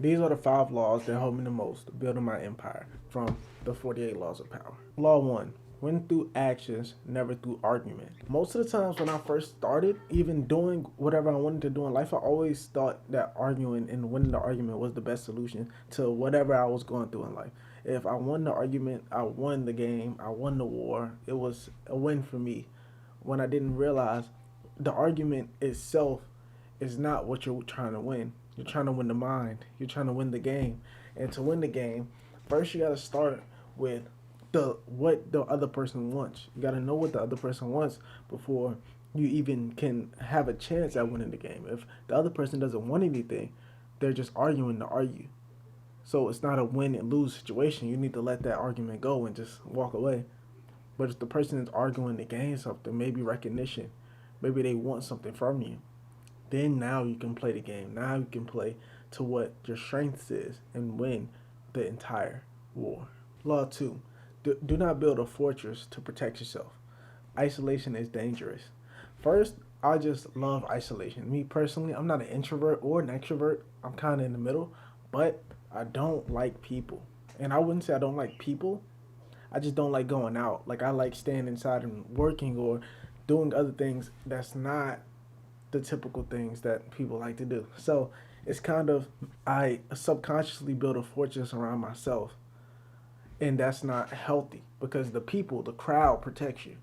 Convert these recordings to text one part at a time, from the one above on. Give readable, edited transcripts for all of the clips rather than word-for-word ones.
These are the 5 laws that helped me the most building my empire from the 48 laws of power. Law 1: win through actions, never through argument. Most of the times when I first started, even doing whatever I wanted to do in life, I always thought that arguing and winning the argument was the best solution to whatever I was going through in life. If I won the argument, I won the game, I won the war. It was a win for me. When I didn't realize the argument itself is not what you're trying to win. You're trying to win the mind. You're trying to win the game. And to win the game, first you got to start with the what the other person wants. You got to know what the other person wants before you even can have a chance at winning the game. If the other person doesn't want anything, they're just arguing to argue. So it's not a win and lose situation. You need to let that argument go and just walk away. But if the person is arguing to gain something, maybe recognition, maybe they want something from you, then now you can play the game. Now you can play to what your strengths is and win the entire war. Law 2: do not build a fortress to protect yourself. Isolation is dangerous. First, I just love isolation. Me personally, I'm not an introvert or an extrovert. I'm kind of in the middle, but I don't like people. And I wouldn't say I don't like people. I just don't like going out. Like I like staying inside and working or doing other things that's not the typical things that people like to do. So it's kind of I subconsciously build a fortress around myself, and that's not healthy because the people, the crowd protects you.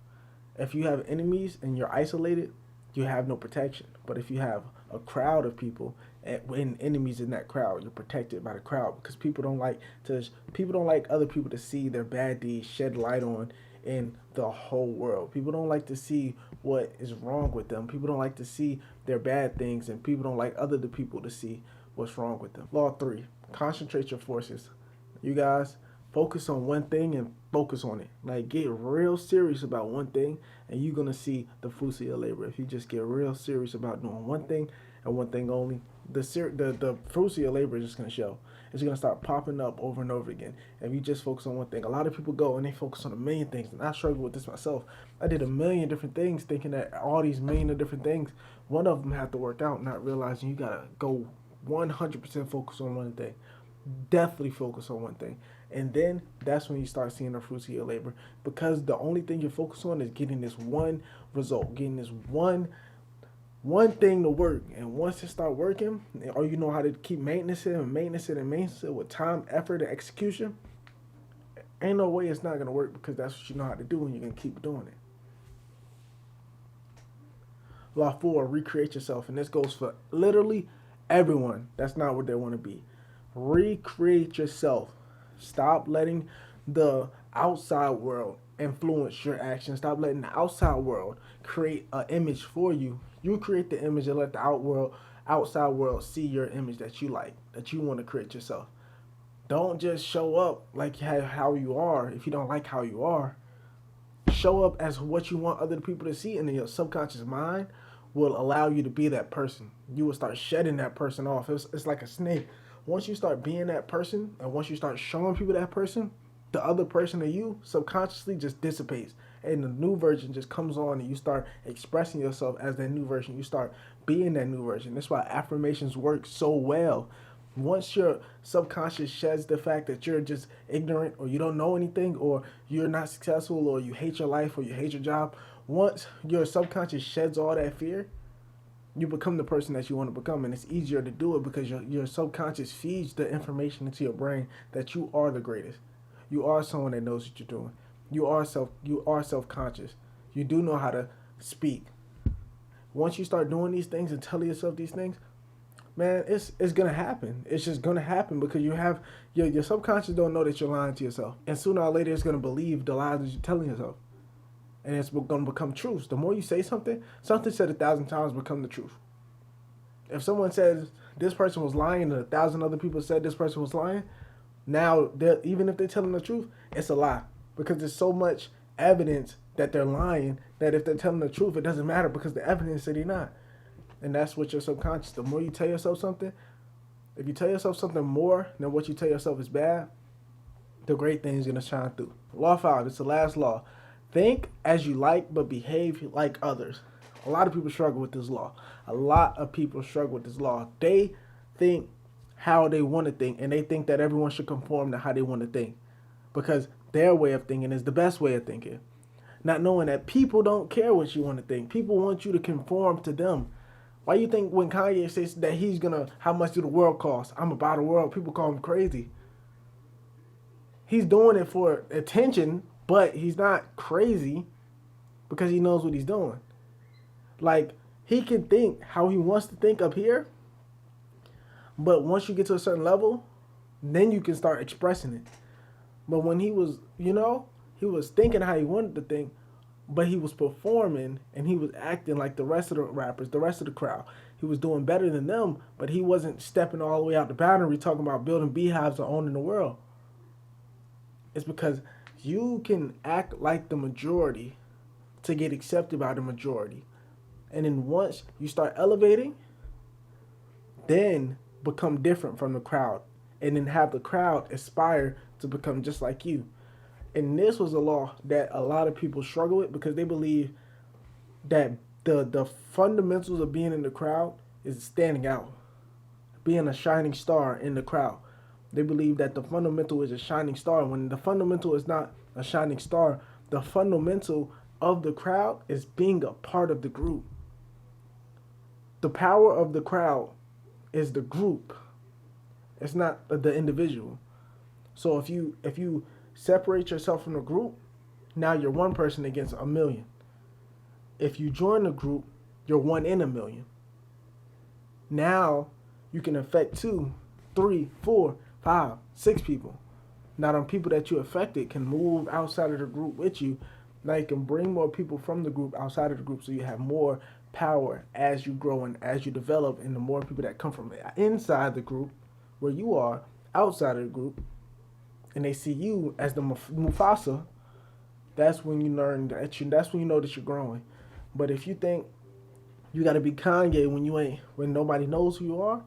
If you have enemies and you're isolated, you have no protection. But if you have a crowd of people and enemies in that crowd, you're protected by the crowd because people don't like other people to see their bad deeds shed light on in the whole world. People don't like to see what is wrong with them. People don't like to see their bad things, and people don't like other people to see what's wrong with them. Law 3: concentrate your forces. You guys focus on one thing and focus on it. Like get real serious about one thing, and you're gonna see the fruits of your labor. If you just get real serious about doing one thing and one thing only, the fruits of your labor is just gonna show. It's gonna start popping up over and over again. If you just focus on one thing, a lot of people go and they focus on a million things, and I struggle with this myself. I did a million different things, thinking that all these million of different things, one of them had to work out, not realizing you gotta go 100% focus on one thing. Definitely focus on one thing, and then that's when you start seeing the fruits of your labor, because the only thing you're focused on is getting this one result, getting this one thing to work. And once it start working, or you know how to keep maintenance it and maintenance it and maintenance it with time, effort, and execution, ain't no way it's not gonna work, because that's what you know how to do, and you're gonna keep doing it. Law 4: recreate yourself, and this goes for literally everyone that's not what they want to be. Recreate yourself. Stop letting the outside world influence your actions. Stop letting the outside world create an image for you. You create the image and let the outside world see your image that you like, that you want to create yourself. Don't just show up like how you are if you don't like how you are. Show up as what you want other people to see, and then your subconscious mind will allow you to be that person. You will start shedding that person off. It's like a snake. Once you start being that person, and once you start showing people that person, the other person of you subconsciously just dissipates, and the new version just comes on, and you start expressing yourself as that new version. You start being that new version. That's why affirmations work so well. Once your subconscious sheds the fact that you're just ignorant, or you don't know anything, or you're not successful, or you hate your life, or you hate your job, once your subconscious sheds all that fear, you become the person that you want to become. And it's easier to do it because your subconscious feeds the information into your brain that you are the greatest. You are someone that knows what you're doing. You are self conscious. You do know how to speak. Once you start doing these things and telling yourself these things, man, it's gonna happen. It's just gonna happen because you have your subconscious don't know that you're lying to yourself, and sooner or later it's gonna believe the lies that you're telling yourself, and it's gonna become truth. The more you say something, something said 1,000 times become the truth. If someone says this person was lying and 1,000 other people said this person was lying, now even if they're telling the truth, it's a lie, because there's so much evidence that they're lying that if they're telling the truth, it doesn't matter because the evidence said they're not. And that's what your subconscious. The more you tell yourself something, if you tell yourself something more than what you tell yourself is bad, the great thing is gonna shine through. Law 5. It's the last law. Think as you like, but behave like others. A lot of people struggle with this law. A lot of people struggle with this law. They think how they want to think, and they think that everyone should conform to how they want to think because their way of thinking is the best way of thinking. Not knowing that people don't care what you want to think. People want you to conform to them. Why you think when Kanye says that he's gonna, how much do the world cost? I'm about the world. People call him crazy. He's doing it for attention, but he's not crazy because he knows what he's doing. Like, he can think how he wants to think up here, but once you get to a certain level, then you can start expressing it. But when he was, he was thinking how he wanted to think, but he was performing and he was acting like the rest of the rappers, the rest of the crowd. He was doing better than them, but he wasn't stepping all the way out the boundary talking about building beehives or owning the world. It's because you can act like the majority to get accepted by the majority. And then once you start elevating, then become different from the crowd. And then have the crowd aspire to become just like you. And this was a law that a lot of people struggle with because they believe that the fundamentals of being in the crowd is standing out, being a shining star in the crowd. They believe that the fundamental is a shining star. When the fundamental is not a shining star, the fundamental of the crowd is being a part of the group. The power of the crowd is the group. It's not the individual. So if you separate yourself from the group, now you're one person against a million. If you join the group, you're one in a million. Now you can affect 2, 3, 4, 5, 6 people. Now the people that you affected can move outside of the group with you. Now you can bring more people from the group outside of the group so you have more power as you grow and as you develop, and the more people that come from inside the group where you are outside of the group and they see you as the Mufasa, that's when you learn that's when you know that you're growing. But if you think you got to be Kanye when nobody knows who you are,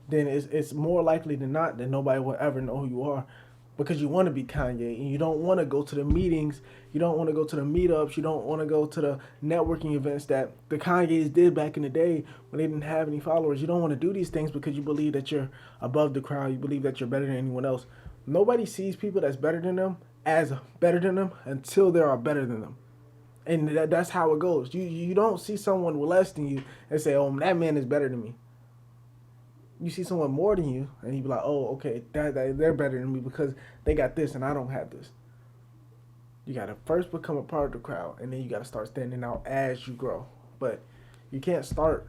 then it's more likely than not that nobody will ever know who you are, because you want to be Kanye and you don't want to go to the meetings, you don't want to go to the meetups, you don't want to go to the networking events that the Kanyes did back in the day when they didn't have any followers. You don't want to do these things because you believe that you're above the crowd, you believe that you're better than anyone else. Nobody sees people that's better than them as better than them until they are better than them. And that's how it goes. You don't see someone less than you and say, oh, that man is better than me. You see someone more than you, and you be like, oh, okay, they're better than me because they got this and I don't have this. You got to first become a part of the crowd, and then you got to start standing out as you grow. But you can't start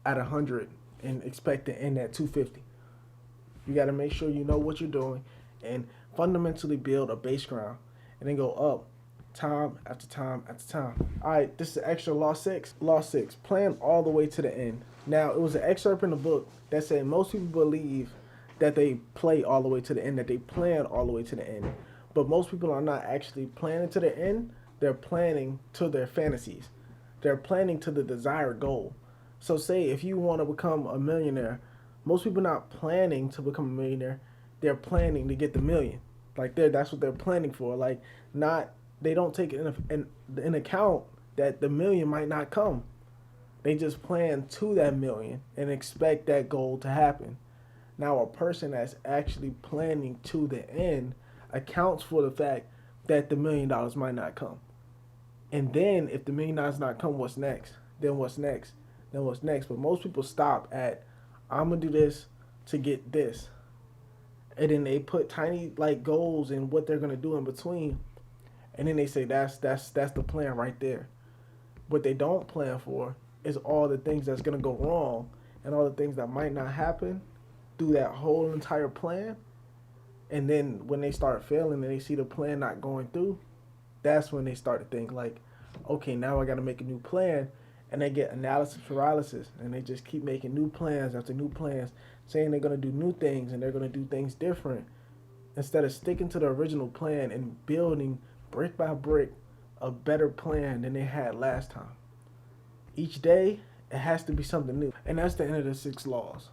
at 100 and expect to end at 250. You got to make sure you know what you're doing and fundamentally build a base ground and then go up time after time after time. All right, this is extra law 6. Law 6, plan all the way to the end. Now, it was an excerpt in the book that said most people believe that they play all the way to the end, that they plan all the way to the end. But most people are not actually planning to the end. They're planning to their fantasies. They're planning to the desired goal. So say if you want to become a millionaire, most people are not planning to become a millionaire. They're planning to get the million. Like that's what they're planning for. Like they don't take in account that the million might not come. They just plan to that million and expect that goal to happen. Now, a person that's actually planning to the end accounts for the fact that the $1 million might not come. And then if the $1 million not come, what's next? Then what's next? Then what's next? But most people stop at, I'm going to do this to get this. And then they put tiny goals in what they're going to do in between. And then they say that's the plan right there. What they don't plan for is all the things that's going to go wrong and all the things that might not happen through that whole entire plan. And then when they start failing and they see the plan not going through, that's when they start to think okay, now I got to make a new plan. And they get analysis paralysis, and they just keep making new plans after new plans, saying they're going to do new things and they're going to do things different, instead of sticking to the original plan and building brick by brick a better plan than they had last time. Each day, it has to be something new. And that's the end of the 6 laws.